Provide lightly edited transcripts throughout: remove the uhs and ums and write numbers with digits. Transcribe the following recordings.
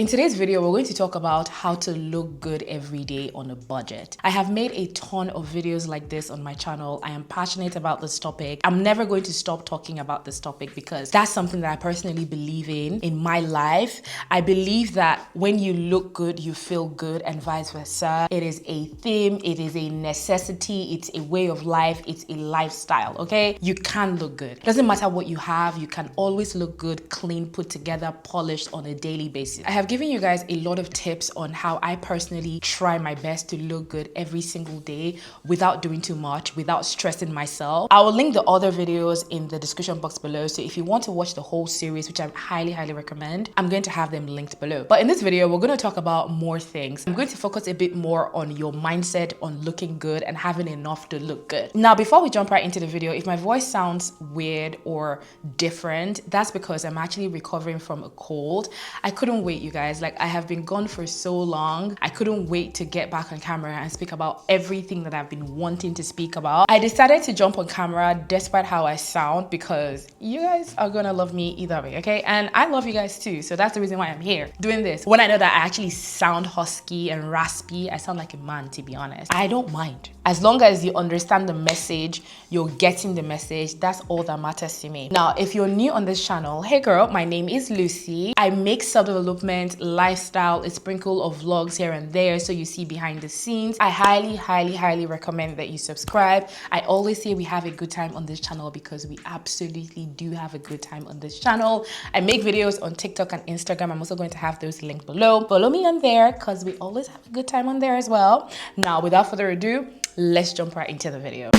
In today's video, we're going to talk about how to look good every day on a budget. I have made a ton of videos like this on my channel. I am passionate about this topic. I'm never going to stop talking about this topic because that's something that I personally believe in my life. I believe that when you look good, you feel good and vice versa. It is a theme, it is a necessity, it's a way of life, it's a lifestyle, okay? You can look good. Doesn't matter what you have, you can always look good, clean, put together, polished on a daily basis. I have given you guys a lot of tips on how I personally try my best to look good every single day without doing too much, without stressing myself. I will link the other videos in the description box below, so if you want to watch the whole series, which I highly recommend, I'm going to have them linked below. But in this video, we're going to talk about more things. I'm going to focus a bit more on your mindset, on looking good and having enough to look good. Now, before we jump right into the video, if my voice sounds weird or different, that's because I'm actually recovering from a cold. I couldn't wait, you guys. Like, I have been gone for so long. I couldn't wait to get back on camera and speak about everything that I've been wanting to speak about. I decided to jump on camera despite how I sound because you guys are gonna love me either way, okay? And I love you guys too, so that's the reason why I'm here doing this. When I know that I actually sound husky and raspy, I sound like a man, to be honest. I don't mind. As long as you understand the message, you're getting the message, that's all that matters to me. Now, if you're new on this channel, hey girl, my name is Lucy. I make self-development, lifestyle, a sprinkle of vlogs here and there so you see behind the scenes. I highly recommend that you subscribe. I always say we have a good time on this channel because we absolutely do have a good time on this channel. I make videos on TikTok and Instagram. I'm also going to have those linked below. Follow me on there because we always have a good time on there as well. Now, without further ado, let's jump right into the video.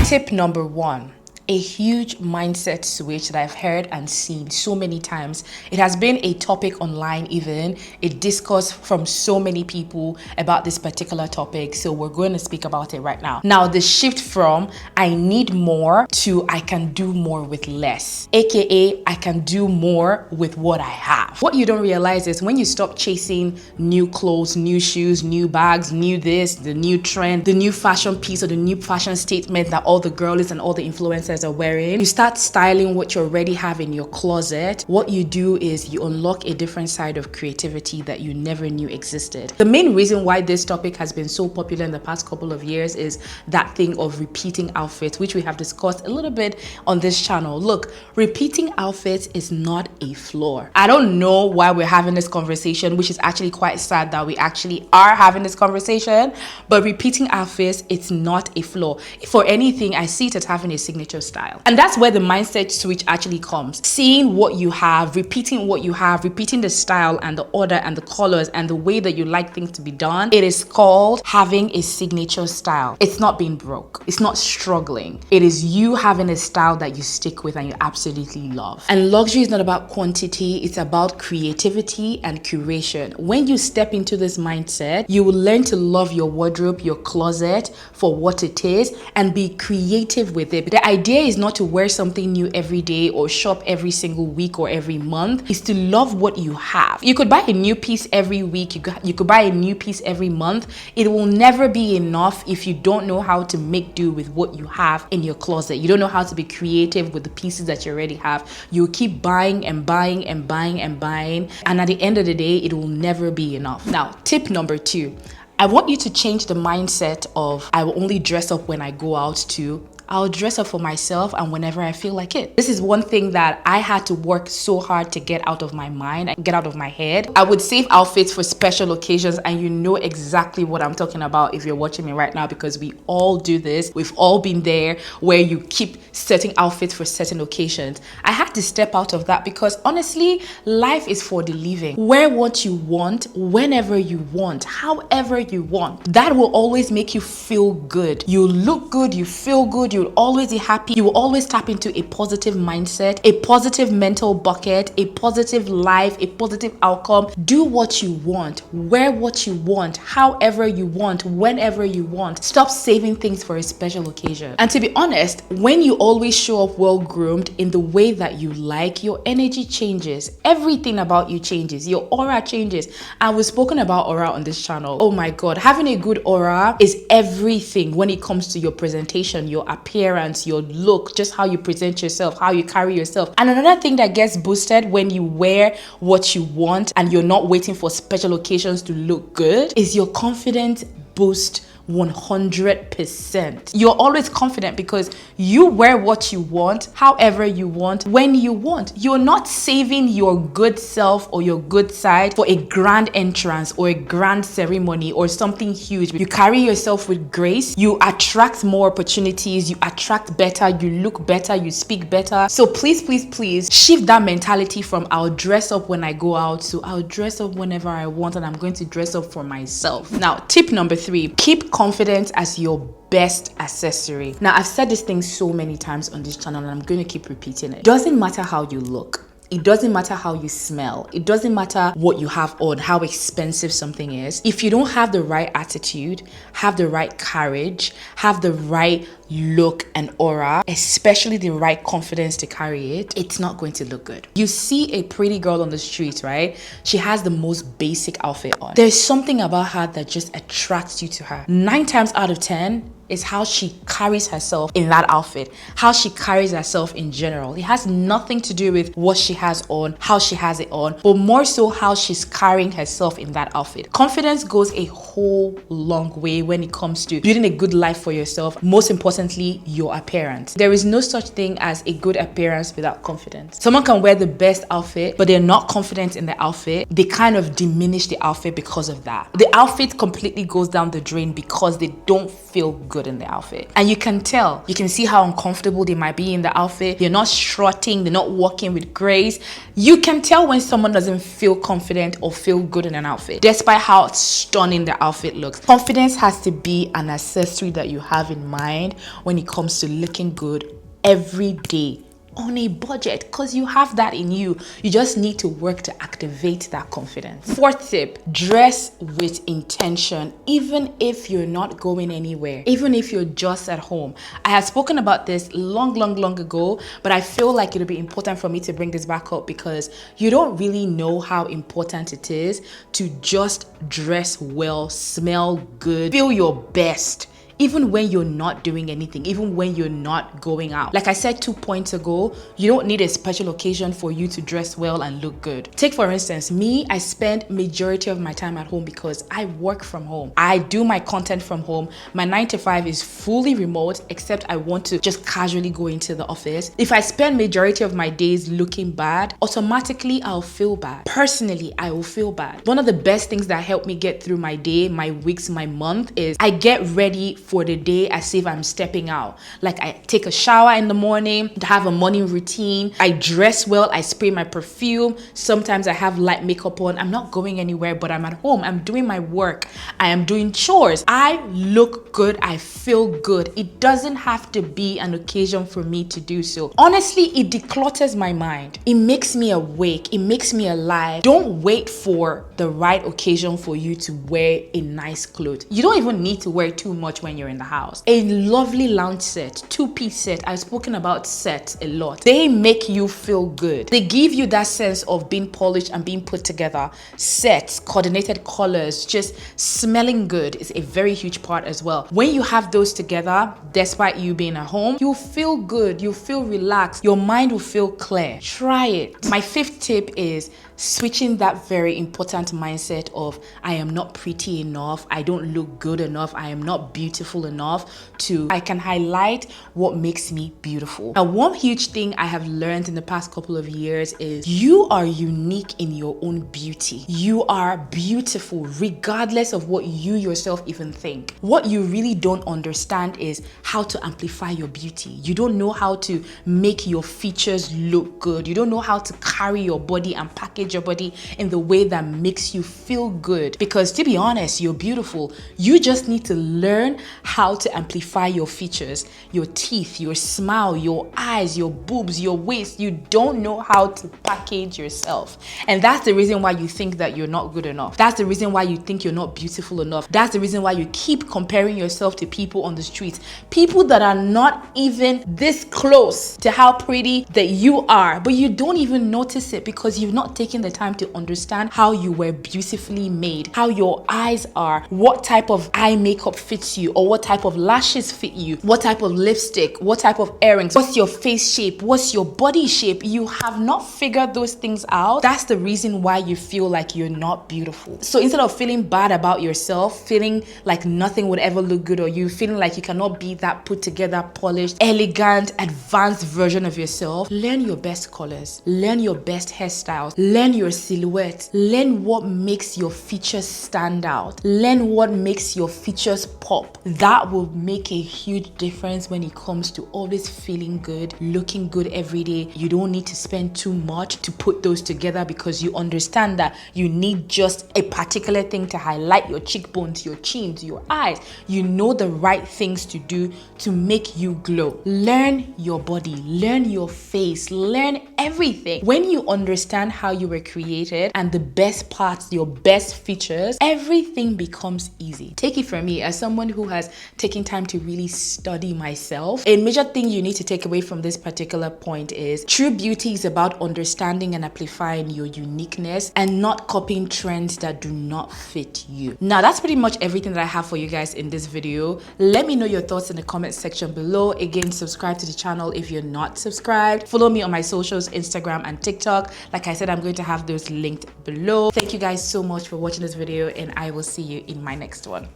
Tip number 1. A huge mindset switch that I've heard and seen so many times. It has been a topic online, even a discourse from so many people about this particular topic. So we're going to speak about it right now. Now, the shift from I need more to I can do more with less, aka I can do more with what I have. What you don't realize is when you stop chasing new clothes, new shoes, new bags, new this, the new trend, the new fashion piece or the new fashion statement that all the girlies and all the influencers are wearing, you start styling what you already have in your closet. What you do is you unlock a different side of creativity that you never knew existed. The main reason why this topic has been so popular in the past couple of years is that thing of repeating outfits, which we have discussed a little bit on this channel. Look, repeating outfits is not a flaw. I don't know why we're having this conversation, which is actually quite sad that we actually are having this conversation, but repeating outfits, it's not a flaw. For anything, I see it as having a signature style. And that's where the mindset switch actually comes. Seeing what you have, repeating what you have, repeating the style and the order and the colors and the way that you like things to be done. It is called having a signature style. It's not being broke. It's not struggling. It is you having a style that you stick with and you absolutely love. And luxury is not about quantity. It's about creativity and curation. When you step into this mindset, you will learn to love your wardrobe, your closet for what it is and be creative with it. The idea is not to wear something new every day or shop every single week or every month. It's to love what you have. You could buy a new piece every week. You could buy a new piece every month. It will never be enough if you don't know how to make do with what you have in your closet. You don't know how to be creative with the pieces that you already have. You keep buying and buying and buying and buying. And at the end of the day, it will never be enough. Now, tip number 2. I want you to change the mindset of I will only dress up when I go out to I'll dress up for myself and whenever I feel like it. This is one thing that I had to work so hard to get out of my mind and get out of my head. I would save outfits for special occasions, and you know exactly what I'm talking about if you're watching me right now, because we all do this. We've all been there where you keep certain outfits for certain occasions. I had to step out of that because honestly, life is for the living. Wear what you want, whenever you want, however you want. That will always make you feel good. You look good, you feel good, you'll always be happy. You will always tap into a positive mindset, a positive mental bucket, a positive life, a positive outcome. Do what you want, wear what you want, however you want, whenever you want. Stop saving things for a special occasion. And to be honest, when you always show up well groomed in the way that you like, your energy changes. Everything about you changes. Your aura changes. And we've spoken about aura on this channel. Oh my God, having a good aura is everything when it comes to your presentation, your appearance, appearance, your look, just how you present yourself, how you carry yourself. And another thing that gets boosted when you wear what you want and you're not waiting for special occasions to look good is your confidence boost 100%. You're always confident because you wear what you want, however you want, when you want. You're not saving your good self or your good side for a grand entrance or a grand ceremony or something huge. You carry yourself with grace, you attract more opportunities, you attract better, you look better, you speak better. So please, please, please shift that mentality from I'll dress up when I go out to I'll dress up whenever I want and I'm going to dress up for myself. Now, tip number 3, keep confidence as your best accessory. Now, I've said this thing so many times on this channel and I'm going to keep repeating it. Doesn't matter how you look. It doesn't matter how you smell. It doesn't matter what you have on, how expensive something is. If you don't have the right attitude, have the right courage, have the right look and aura, especially the right confidence to carry it, it's not going to look good. You see a pretty girl on the street, right? She has the most basic outfit on. There's something about her that just attracts you to her. 9 times out of 10, is how she carries herself in that outfit, how she carries herself in general. It has nothing to do with what she has on, how she has it on, but more so how she's carrying herself in that outfit. Confidence goes a whole long way when it comes to building a good life for yourself, most importantly, your appearance. There is no such thing as a good appearance without confidence. Someone can wear the best outfit, but they're not confident in the outfit. They kind of diminish the outfit because of that. The outfit completely goes down the drain because they don't feel good in the outfit. And you can tell, you can see how uncomfortable they might be in the outfit. They're not strutting, they're not walking with grace. You can tell when someone doesn't feel confident or feel good in an outfit, despite how stunning the outfit looks. Confidence has to be an accessory that you have in mind when it comes to looking good every day on a budget, because you have that in you. You just need to work to activate that confidence. 4th tip, dress with intention, even if you're not going anywhere, even if you're just at home. I have spoken about this long ago, but I feel like it'll be important for me to bring this back up because you don't really know how important it is to just dress well, smell good, feel your best, even when you're not doing anything, even when you're not going out. Like I said 2 points ago, you don't need a special occasion for you to dress well and look good. Take for instance, me, I spend majority of my time at home because I work from home. I do my content from home. My 9 to 5 is fully remote, except I want to just casually go into the office. If I spend majority of my days looking bad, automatically I'll feel bad. Personally, I will feel bad. One of the best things that help me get through my day, my weeks, my month is I get ready for the day as if I'm stepping out. Like I take a shower in the morning, have a morning routine, I dress well, I spray my perfume, sometimes I have light makeup on. I'm not going anywhere, but I'm at home, I'm doing my work, I am doing chores. I look good, I feel good. It doesn't have to be an occasion for me to do so. Honestly, it declutters my mind. It makes me awake, it makes me alive. Don't wait for the right occasion for you to wear a nice clothes. You don't even need to wear too much when you're in the house. A lovely lounge set, 2-piece set. I've spoken about sets a lot. They make you feel good. They give you that sense of being polished and being put together. Sets, coordinated colors, just smelling good is a very huge part as well. When you have those together, despite you being at home, you feel good, you feel relaxed, your mind will feel clear. Try it. My 5th tip is switching that very important mindset of I am not pretty enough, I don't look good enough, I am not beautiful enough, to I can highlight what makes me beautiful. Now, one huge thing I have learned in the past couple of years is you are unique in your own beauty. You are beautiful regardless of what you yourself even think. What you really don't understand is how to amplify your beauty. You don't know how to make your features look good. You don't know how to carry your body and package your body in the way that makes you feel good. Because to be honest, you're beautiful. You just need to learn how to amplify your features, your teeth, your smile, your eyes, your boobs, your waist. You don't know how to package yourself. And that's the reason why you think that you're not good enough. That's the reason why you think you're not beautiful enough. That's the reason why you keep comparing yourself to people on the streets. People that are not even this close to how pretty that you are, but you don't even notice it because you've not taken the time to understand how you were beautifully made, how your eyes are, what type of eye makeup fits you, or sure what type of lashes fit you, what type of lipstick, what type of earrings, what's your face shape, what's your body shape. You have not figured those things out. That's the reason why you feel like you're not beautiful. So instead of feeling bad about yourself, feeling like nothing would ever look good, or you feeling like you cannot be that put together, polished, elegant, advanced version of yourself, learn your best colors, learn your best hairstyles, learn your silhouette, learn what makes your features stand out, learn what makes your features pop. That will make a huge difference when it comes to always feeling good, looking good every day. You don't need to spend too much to put those together, because you understand that you need just a particular thing to highlight your cheekbones, your chins, your eyes. You know the right things to do to make you glow. Learn your body, learn your face, learn everything. When you understand how you were created and the best parts, your best features, everything becomes easy. Take it from me, as someone who has taken time to really study myself, a major thing you need to take away from this particular point is true beauty is about understanding and amplifying your uniqueness and not copying trends that do not fit you. Now, that's pretty much everything that I have for you guys in this video. Let me know your thoughts in the comment section below. Again, subscribe to the channel if you're not subscribed. Follow me on my socials, Instagram and TikTok. Like I said, I'm going to have those linked below. Thank you guys so much for watching this video, and I will see you in my next one.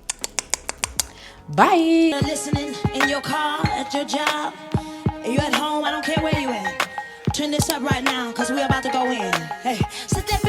Bye. Listening in your car, at your job, you at home, I don't care where you at. Turn this up right now, cause we're about to go in. Hey, step